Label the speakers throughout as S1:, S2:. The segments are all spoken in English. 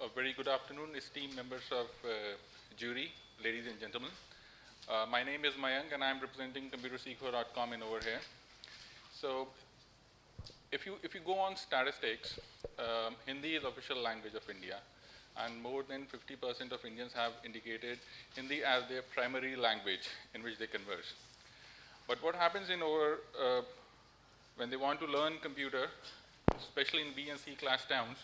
S1: A very good afternoon, esteemed members of jury, ladies and gentlemen. My name is Mayank and I'm representing ComputerSequo.com in over here. So if you go on statistics, Hindi is official language of India, and more than 50% of Indians have indicated Hindi as their primary language in which they converse. But what happens in over when they want to learn computer, especially in B and C class towns,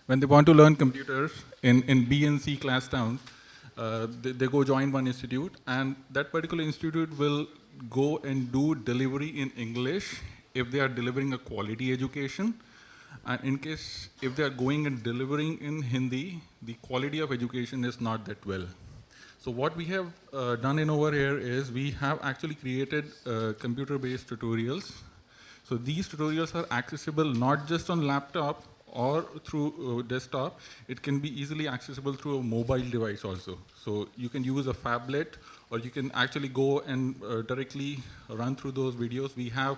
S1: when they want to learn computers in B and C class towns, they go join one institute, and that particular institute will go and do delivery in English if they are delivering a quality education. And in case if they are going and delivering in Hindi, the quality of education is not that well. So what we have done in over here is we have actually created computer-based tutorials. So these tutorials are accessible not just on laptop or through desktop. It can be easily accessible through a mobile device also. So you can use a phablet, or you can actually go and directly run through those videos. We have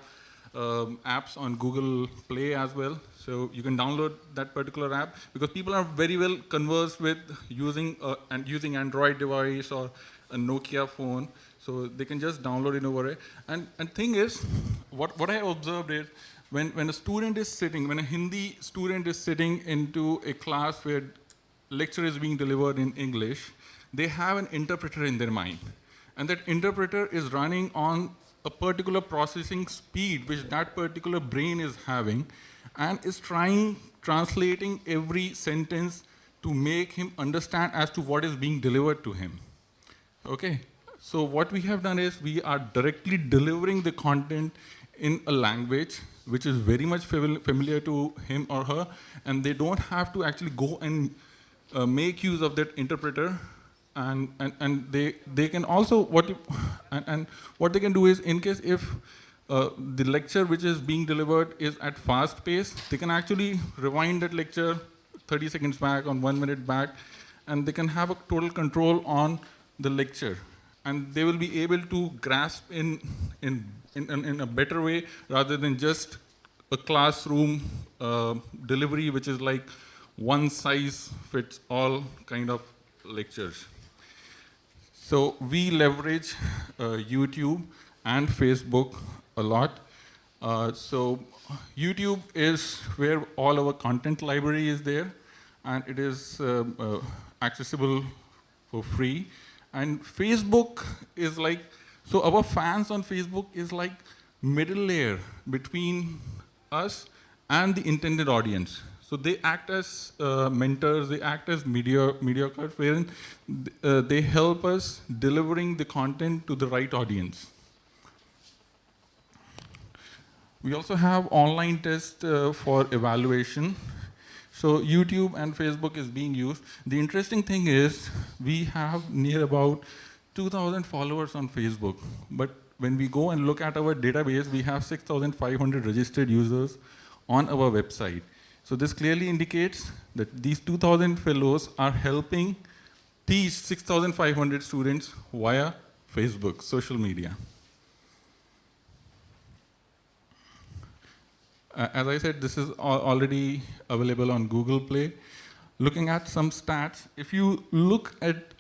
S1: apps on Google Play as well. So you can download that particular app, because people are very well conversed with using Android device or a Nokia phone. So they can just download it over it. And thing is, what I observed is, when a student is sitting, when a Hindi student is sitting into a class where lecture is being delivered in English, they have an interpreter in their mind. And that interpreter is running on a particular processing speed which that particular brain is having, and is translating every sentence to make him understand as to what is being delivered to him. Okay, so what we have done is we are directly delivering the content in a language which is very much familiar to him or her, and they don't have to actually go and make use of that interpreter. And they can also, what they can do is, in case if the lecture which is being delivered is at fast pace, they can actually rewind that lecture 30 seconds back, on 1 minute back, and they can have a total control on the lecture. And they will be able to grasp in a better way, rather than just a classroom delivery, which is like one size fits all kind of lectures. So we leverage YouTube and Facebook a lot. So YouTube is where all our content library is there, and it is accessible for free. And Facebook is like, so our fans on Facebook is like middle layer between us and the intended audience. So they act as mentors, they act as mediocres, wherein they help us delivering the content to the right audience. We also have online tests for evaluation. So YouTube and Facebook is being used. The interesting thing is, we have near about 2,000 followers on Facebook. But when we go and look at our database, we have 6,500 registered users on our website. So this clearly indicates that these 2,000 fellows are helping teach 6,500 students via Facebook, social media. As I said, this is already available on Google Play. Looking at some stats, if you look at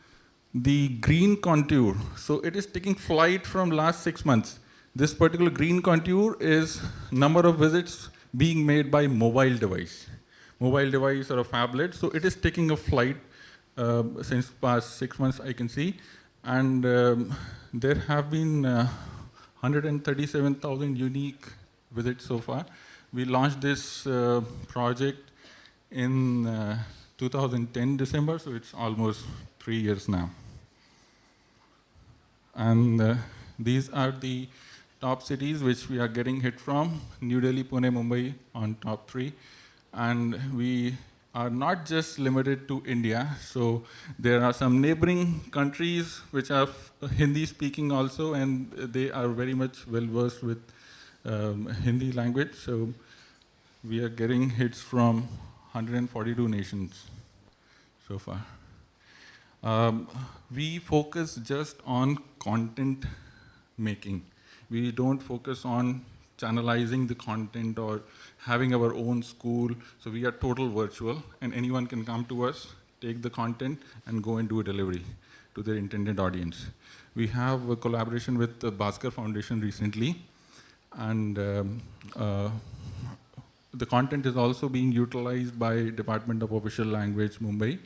S1: the green contour, so it is taking flight from last 6 months. This particular green contour is number of visits being made by mobile device or a phablet. So it is taking a flight since past 6 months, I can see. And there have been 137,000 unique visits so far. We launched this project in 2010 December, so it's almost 3 years now. And these are the top cities which we are getting hit from: New Delhi, Pune, Mumbai on top 3. And we are not just limited to India. So there are some neighboring countries which are Hindi speaking also, and they are very much well versed with Hindi language. So we are getting hits from 142 nations so far. We focus just on content making. We don't focus on channelizing the content or having our own school. So we are total virtual, and anyone can come to us, take the content, and go and do a delivery to their intended audience. We have a collaboration with the Bhaskar Foundation recently, and the content is also being utilized by Department of Official Language, Mumbai,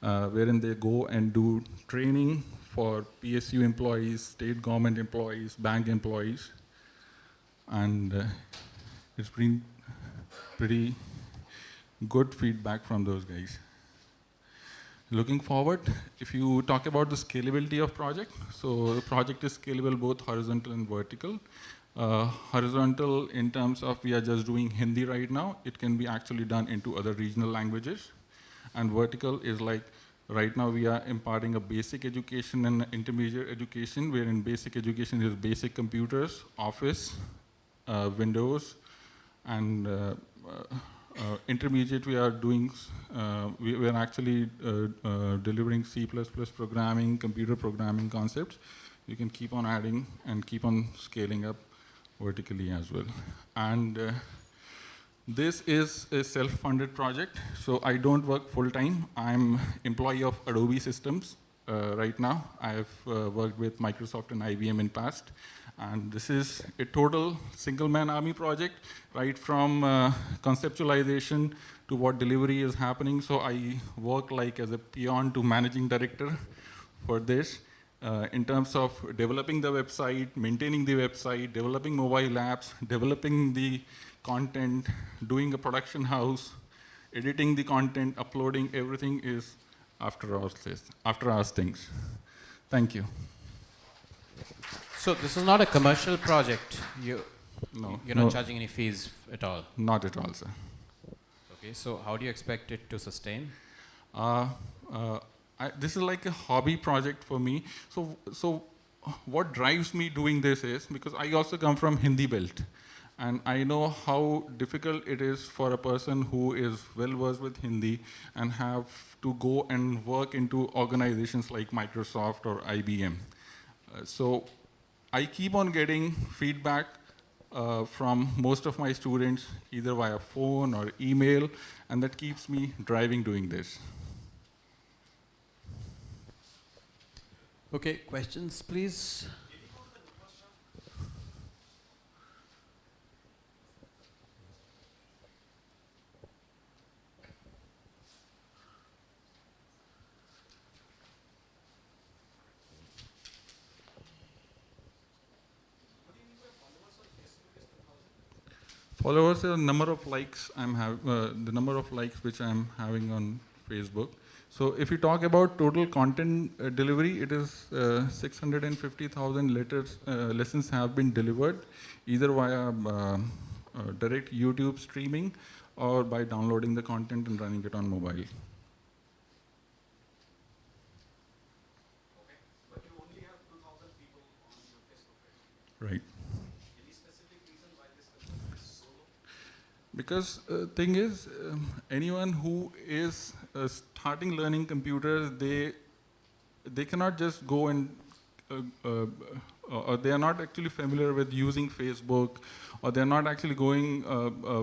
S1: wherein they go and do training for PSU employees, state government employees, bank employees, and it's been pretty good feedback from those guys. Looking forward, if you talk about the scalability of project, so the project is scalable both horizontal and vertical. Horizontal in terms of we are just doing Hindi right now, it can be actually done into other regional languages. And vertical is like, right now we are imparting a basic education and intermediate education, wherein basic education is basic computers, Office, Windows, and intermediate we are doing, we are actually delivering C++ programming, computer programming concepts. You can keep on adding and keep on scaling up vertically as well. And this is a self-funded project, so I don't work full-time. I'm employee of Adobe Systems right now. I've worked with Microsoft and IBM in past. And this is a total single-man army project, right from conceptualization to what delivery is happening. So I work like as a peon to managing director for this. In terms of developing the website, maintaining the website, developing mobile apps, developing the content, doing a production house, editing the content, uploading, everything is after us things. Thank you.
S2: So this is not a commercial project.
S1: No,
S2: you're not charging any fees at all?
S1: Not at all, sir.
S2: Okay, so how do you expect it to sustain?
S1: This is like a hobby project for me. So what drives me doing this is, because I also come from Hindi belt, and I know how difficult it is for a person who is well versed with Hindi and have to go and work into organizations like Microsoft or IBM. So I keep on getting feedback from most of my students, either via phone or email, and that keeps me driving doing this.
S2: Okay, questions, please.
S1: Followers are the number of likes the number of likes which I'm having on Facebook. So if you talk about total content delivery, it is 650,000 lessons have been delivered, either via direct YouTube streaming or by downloading the content and running it on mobile.
S3: Okay, but you only have 2,000 people on your Facebook page.
S1: Right.
S3: Any specific reason why this number is so low?
S1: Because thing is, anyone who is starting learning computers, they cannot just go and, or they are not actually familiar with using Facebook, or they are not actually going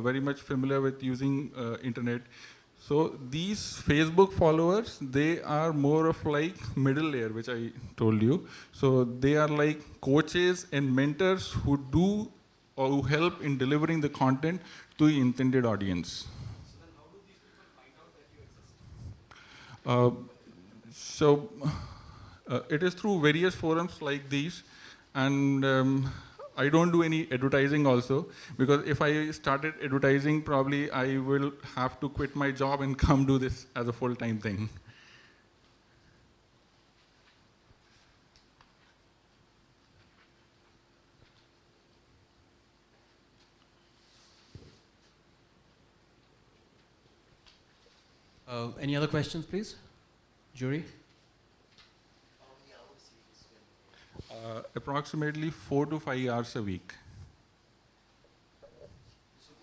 S1: very much familiar with using internet. So these Facebook followers, they are more of like middle layer, which I told you. So they are like coaches and mentors who do or who help in delivering the content to the intended audience.
S3: So then how do these people find out that you exist?
S1: It is through various forums like these, and I don't do any advertising also, because if I started advertising, probably I will have to quit my job and come do this as a full-time thing.
S2: Any other questions, please? Jury?
S1: Approximately 4 to 5 hours a week.
S3: So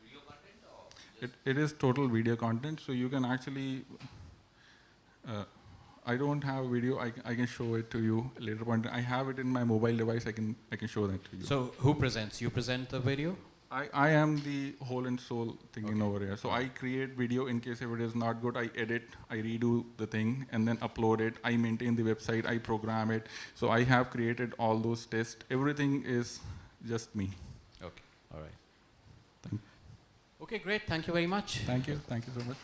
S3: video content or
S1: It is total video content, so you can actually, I don't have video. I can show it to you later point. I have it in my mobile device. I can show that to you.
S2: So who presents? You present the video?
S1: I am the whole and soul thing in over here. So I create video in case if it is not good. I edit, I redo the thing, and then upload it. I maintain the website. I program it. So I have created all those tests. Everything is just me.
S2: Okay, all right.
S1: Thank-
S2: Okay, great. Thank you very much.
S1: Thank you. Thank you so much.